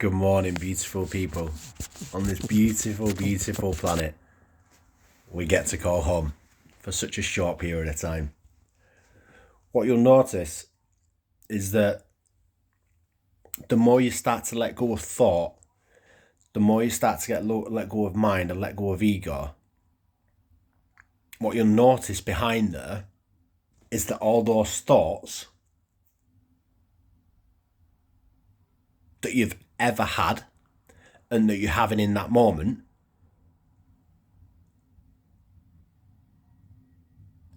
Good morning, beautiful people. On this beautiful, beautiful planet, we get to call home for such a short period of time. What you'll notice is that the more you start to let go of thought, the more you start to let go of mind and let go of ego, what you'll notice behind there is that all those thoughts that you've ever had and that you're having in that moment,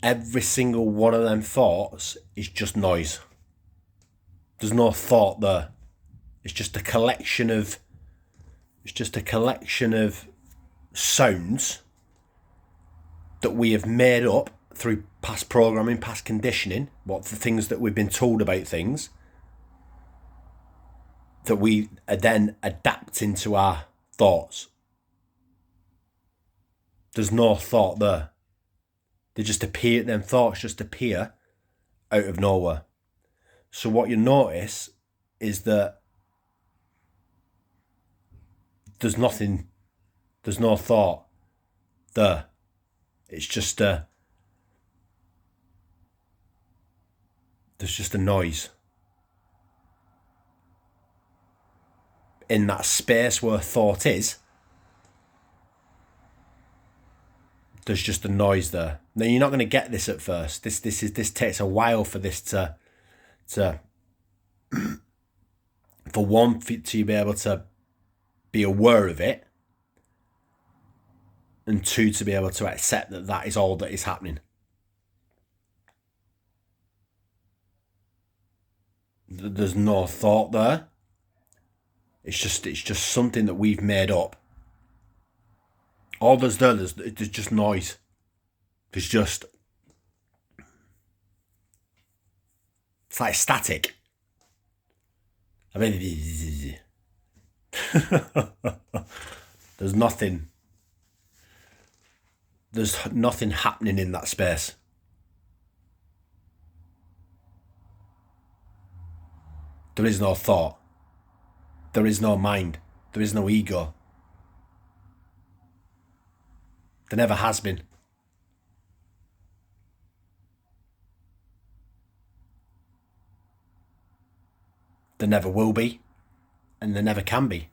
every single one of them thoughts is just noise. There's no thought there. It's just a collection of sounds that we have made up through past programming, past conditioning, what the things that we've been told about things, that we then adapt into our thoughts. There's no thought there. Them thoughts just appear out of nowhere. So what you notice is that there's no thought there. It's just there's just a noise. In that space where thought is, there's just a noise there. Now you're not going to get this at first. This takes a while for this to for one, to be able to be aware of it, and two, to be able to accept that that is all that is happening. There's no thought there. It's just something that we've made up. All there's just noise. It's like static. I mean, there's nothing happening in that space. There is no thought. There is no mind. There is no ego. There never has been. There never will be. And there never can be.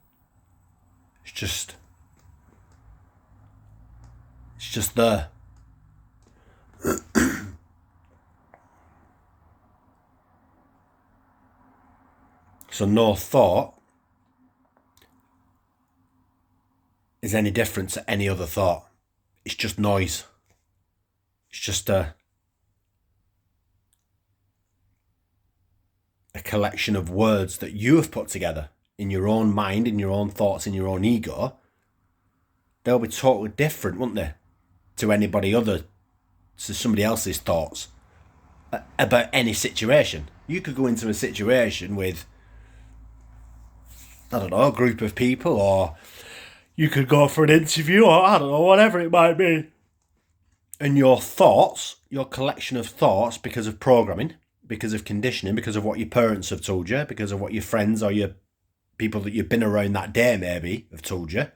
It's just there. So no thought is any different to any other thought. It's just noise. It's just a collection of words that you have put together in your own mind, in your own thoughts, in your own ego. They'll be totally different, won't they, to somebody else's thoughts about any situation. You could go into a situation with, I don't know, a group of people, or you could go for an interview, or I don't know, whatever it might be. And your thoughts, your collection of thoughts, because of programming, because of conditioning, because of what your parents have told you, because of what your friends or your people that you've been around that day maybe have told you,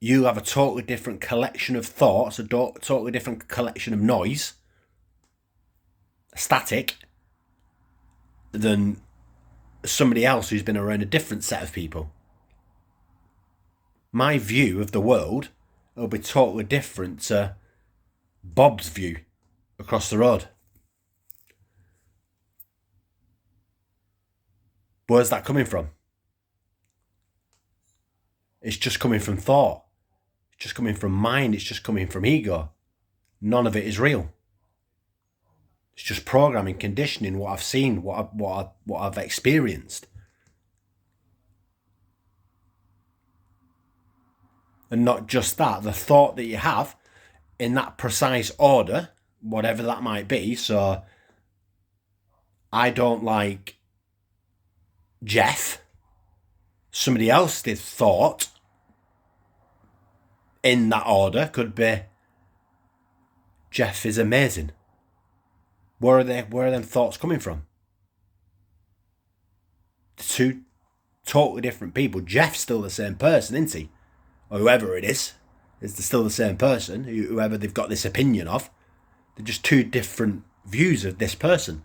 you have a totally different collection of thoughts, a totally different collection of noise, static, than somebody else who's been around a different set of people. My view of the world will be totally different to Bob's view across the road. Where's that coming from? It's just coming from thought. It's just coming from mind. It's just coming from ego. None of it is real. It's just programming, conditioning, what I've seen, what I've experienced. And not just that, the thought that you have in that precise order, whatever that might be. So, I don't like Jeff. Somebody else's thought in that order could be, Jeff is amazing. Where are them thoughts coming from? Two totally different people. Jeff's still the same person, isn't he? Or whoever it is still the same person, whoever they've got this opinion of. They're just two different views of this person.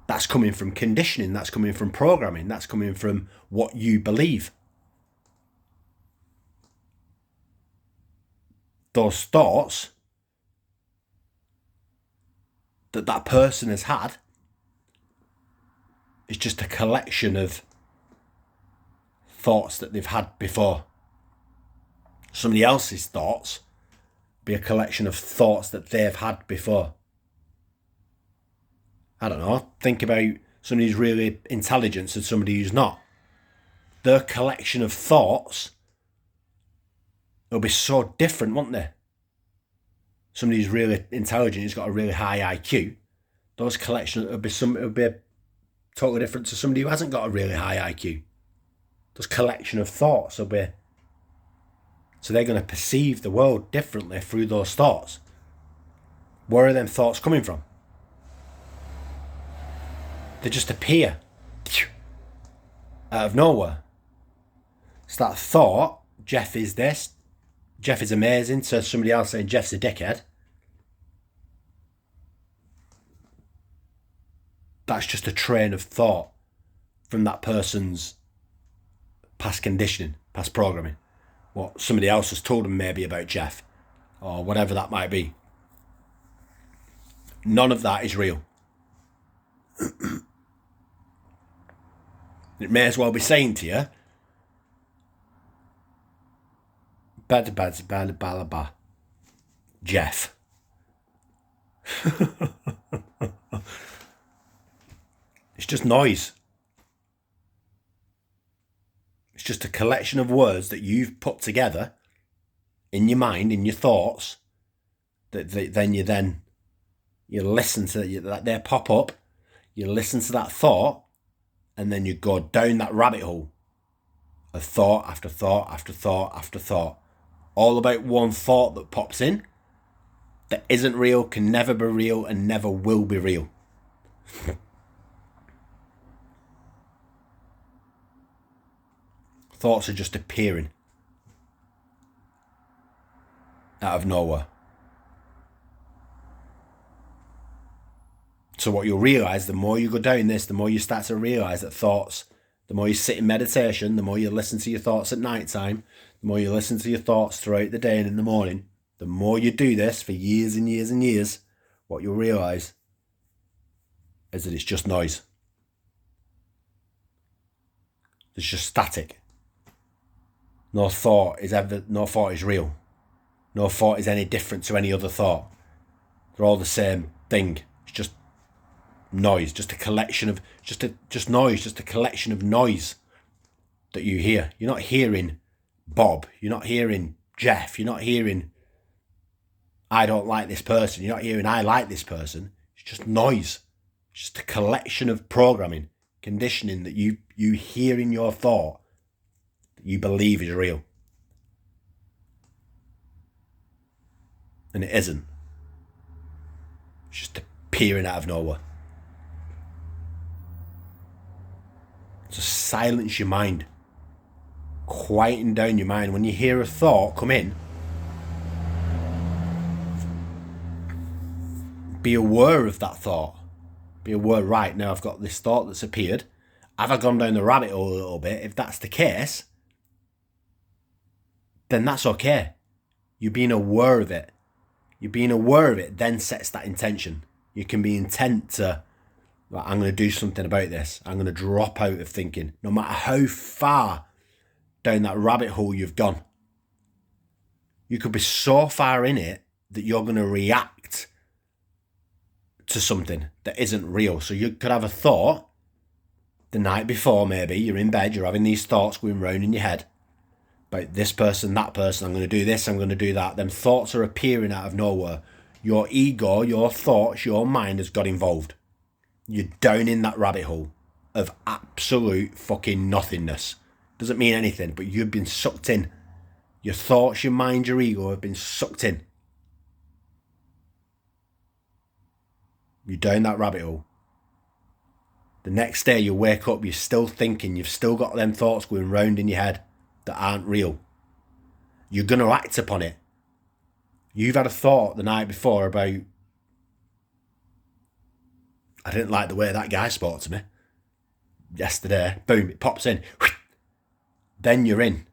That's coming from conditioning, that's coming from programming, that's coming from what you believe. Those thoughts that person has had is just a collection of thoughts that they've had before. Somebody else's thoughts be a collection of thoughts that they've had before. I don't know, think about somebody who's really intelligent and somebody who's not. Their collection of thoughts will be so different, won't they? Somebody who's really intelligent, who's got a really high IQ, those collections will be totally different to somebody who hasn't got a really high IQ. Those collection of thoughts will be... So they're going to perceive the world differently through those thoughts. Where are them thoughts coming from? They just appear out of nowhere. It's that thought, Jeff is this, Jeff is amazing, to somebody else saying Jeff's a dickhead. That's just a train of thought from that person's past conditioning, past programming. What somebody else has told them maybe about Jeff, or whatever that might be. None of that is real. It may as well be saying to you, Jeff. It's just noise. It's just a collection of words that you've put together in your mind, in your thoughts, that you listen to, that they pop up, you listen to that thought, and then you go down that rabbit hole of thought after thought after thought after thought, all about one thought that pops in that isn't real, can never be real, and never will be real. Thoughts are just appearing out of nowhere. So what you'll realise, the more you go down this, the more you start to realise that thoughts, the more you sit in meditation, the more you listen to your thoughts at night time, the more you listen to your thoughts throughout the day and in the morning, the more you do this for years and years and years, what you'll realise is that it's just noise. It's just static. No thought is real. No thought is any different to any other thought. They're all the same thing. It's just noise, just a collection of noise, just a collection of noise that you hear. You're not hearing Bob, you're not hearing Jeff, you're not hearing I don't like this person, you're not hearing I like this person. It's just noise. It's just a collection of programming, conditioning that you hear in your thought that you believe is real. And it isn't. It's just appearing out of nowhere. Just silence your mind. Quieten down your mind. When you hear a thought come in, be aware of that thought. Be aware, right, now I've got this thought that's appeared. Have I gone down the rabbit hole a little bit? If that's the case, then that's okay. You're being aware of it. You're being aware of it then sets that intention. You can be intent to, right, I'm going to do something about this. I'm going to drop out of thinking, no matter how far down that rabbit hole you've gone. You could be so far in it that you're going to react to something that isn't real. So you could have a thought the night before, maybe you're in bed, you're having these thoughts going round in your head about this person, that person, I'm going to do this, I'm going to do that. Them thoughts are appearing out of nowhere. Your ego, your thoughts, your mind has got involved. You're down in that rabbit hole of absolute fucking nothingness. Doesn't mean anything, but you've been sucked in. Your thoughts, your mind, your ego have been sucked in. You're down that rabbit hole. The next day you wake up, you're still thinking, you've still got them thoughts going round in your head that aren't real. You're going to act upon it. You've had a thought the night before about, I didn't like the way that guy spoke to me yesterday. Boom, it pops in. Then you're in.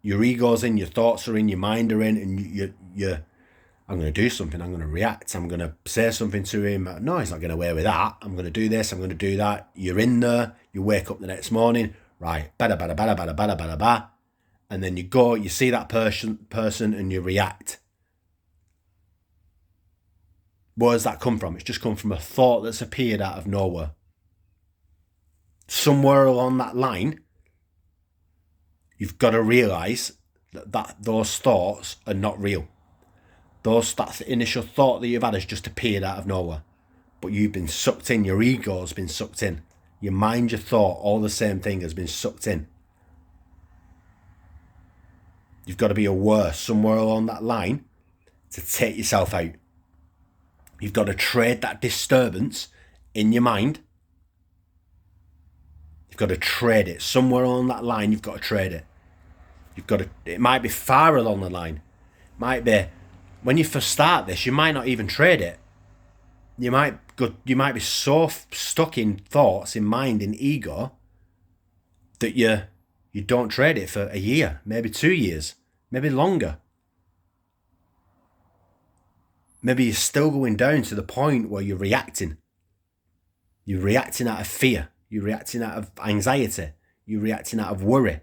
Your ego's in, your thoughts are in, your mind are in, and you're I'm going to do something, I'm going to react, I'm going to say something to him. No, he's not getting away with that. I'm going to do this, I'm going to do that. You're in there, you wake up the next morning, right, bada, bada, bada, bada, bada, bada, bada. And then you go, you see that person and you react. Where does that come from? It's just come from a thought that's appeared out of nowhere. Somewhere along that line, you've got to realise that those thoughts are not real. That initial thought that you've had has just appeared out of nowhere. But you've been sucked in, your ego's been sucked in. Your mind, your thought, all the same thing has been sucked in. You've got to be aware somewhere along that line to take yourself out. You've got to trade that disturbance in your mind. You've got to trade it. Somewhere along that line, you've got to trade it. It might be far along the line. It might be, when you first start this, you might not even trade it. You might be so stuck in thoughts, in mind, in ego, that you don't trade it for a year, maybe 2 years, maybe longer. Maybe you're still going down to the point where you're reacting. You're reacting out of fear. You're reacting out of anxiety. You're reacting out of worry.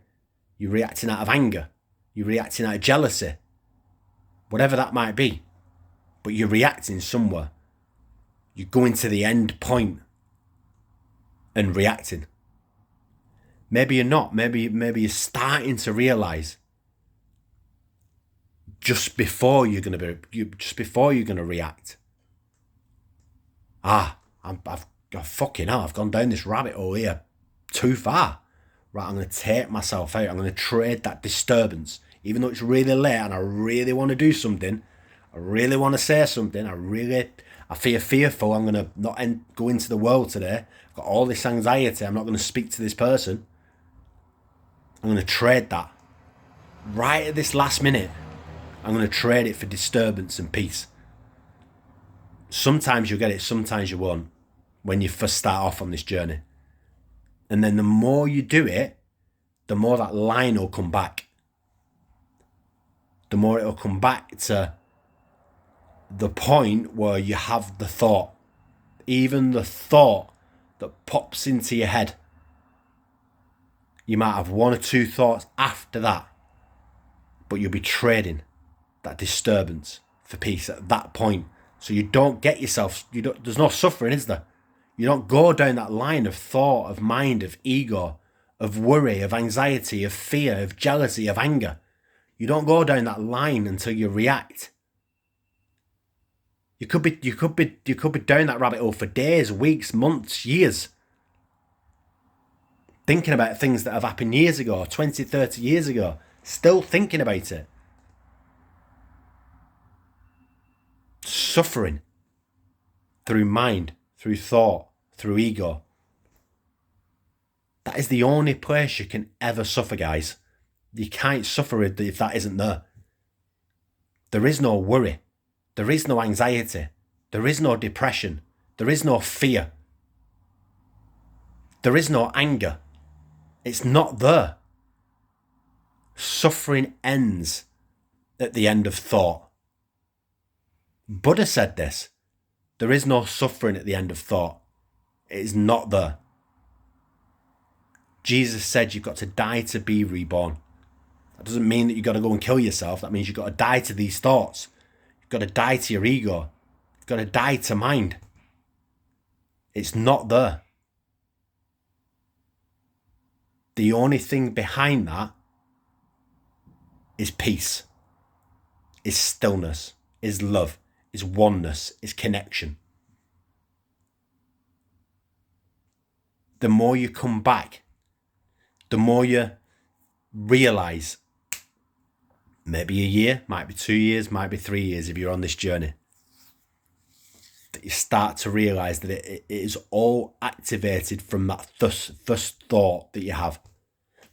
You're reacting out of anger. You're reacting out of jealousy. Whatever that might be. But you're reacting somewhere. You're going to the end point and reacting. Maybe you're not. Maybe you're starting to realise just before you're going to react. I've gone down this rabbit hole here too far. Right, I'm going to take myself out. I'm going to trade that disturbance. Even though it's really late and I really want to do something, I really want to say something, I feel fearful, I'm going to not go into the world today. I've got all this anxiety, I'm not going to speak to this person. I'm going to trade that. Right at this last minute, I'm going to trade it for disturbance and peace. Sometimes you'll get it, sometimes you won't, when you first start off on this journey. And then the more you do it, the more that line will come back. The more it'll come back to the point where you have the thought. Even the thought that pops into your head. You might have one or two thoughts after that, but you'll be trading that disturbance for peace at that point. So you don't get yourself, there's no suffering, is there? You don't go down that line of thought, of mind, of ego, of worry, of anxiety, of fear, of jealousy, of anger. You don't go down that line until you react. You could be down that rabbit hole for days, weeks, months, years. Thinking about things that have happened years ago, 20, 30 years ago. Still thinking about it. Suffering. Through mind, through thought, through ego. That is the only place you can ever suffer, guys. You can't suffer if that isn't there. There is no worry. There is no anxiety. There is no depression. There is no fear. There is no anger. It's not there. Suffering ends at the end of thought. Buddha said this. There is no suffering at the end of thought. It is not there. Jesus said you've got to die to be reborn. That doesn't mean that you've got to go and kill yourself. That means you've got to die to these thoughts. You've got to die to your ego. You've got to die to mind. It's not there. The only thing behind that is peace, is stillness, is love, is oneness, is connection. The more you come back, the more you realise, maybe a year, might be 2 years, might be 3 years if you're on this journey. that you start to realize that it is all activated from that first thought that you have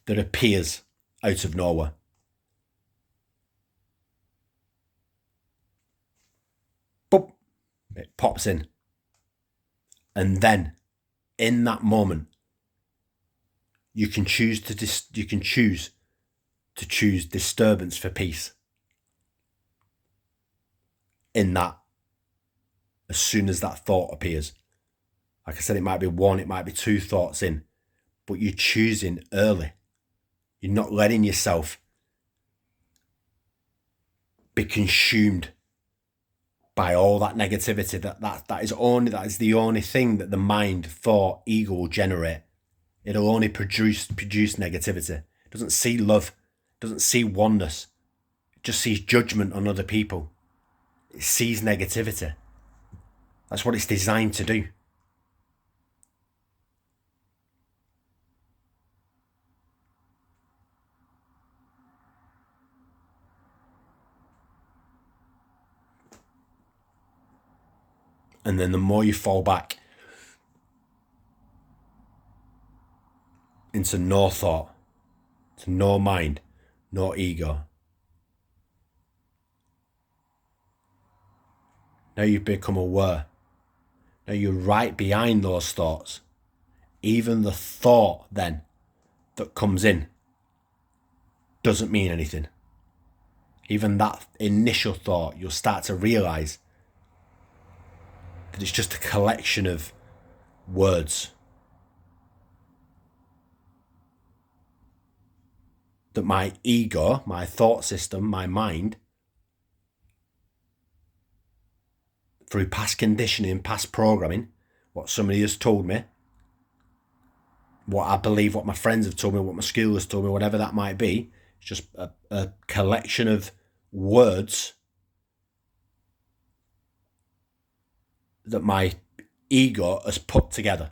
that appears out of nowhere. Boop, it pops in. And then in that moment, you can choose to choose disturbance for peace. In that, as soon as that thought appears, like I said, it might be one, it might be two thoughts in, but you're choosing early. You're not letting yourself be consumed by all that negativity. That is the only thing that the mind, thought, ego will generate. It'll only produce negativity. It doesn't see love, it doesn't see oneness. It just sees judgment on other people. It sees negativity. That's what it's designed to do. And then the more you fall back into no thought, to no mind, no ego, now you've become aware. Now you're right behind those thoughts. Even the thought then that comes in doesn't mean anything. Even that initial thought, you'll start to realize that it's just a collection of words that my ego, my thought system, my mind, through past conditioning, past programming, what somebody has told me, what I believe, what my friends have told me, what my school has told me, whatever that might be, it's just a collection of words that my ego has put together,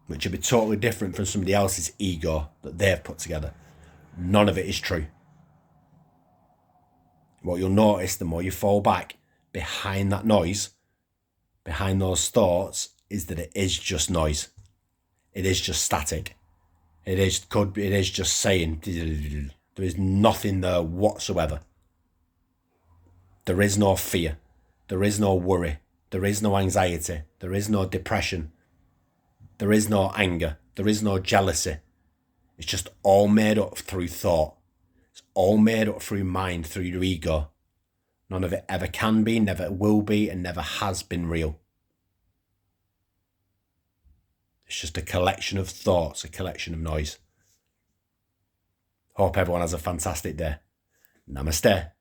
which would be totally different from somebody else's ego that they've put together. None of it is true. What you'll notice, the more you fall back behind that noise, behind those thoughts, is that it is just noise. It is just static. It is just saying, there is nothing there whatsoever. There is no fear. There is no worry. There is no anxiety. There is no depression. There is no anger. There is no jealousy. It's just all made up through thought. It's all made up through mind, through your ego. None of it ever can be, never will be, and never has been real. It's just a collection of thoughts, a collection of noise. Hope everyone has a fantastic day. Namaste.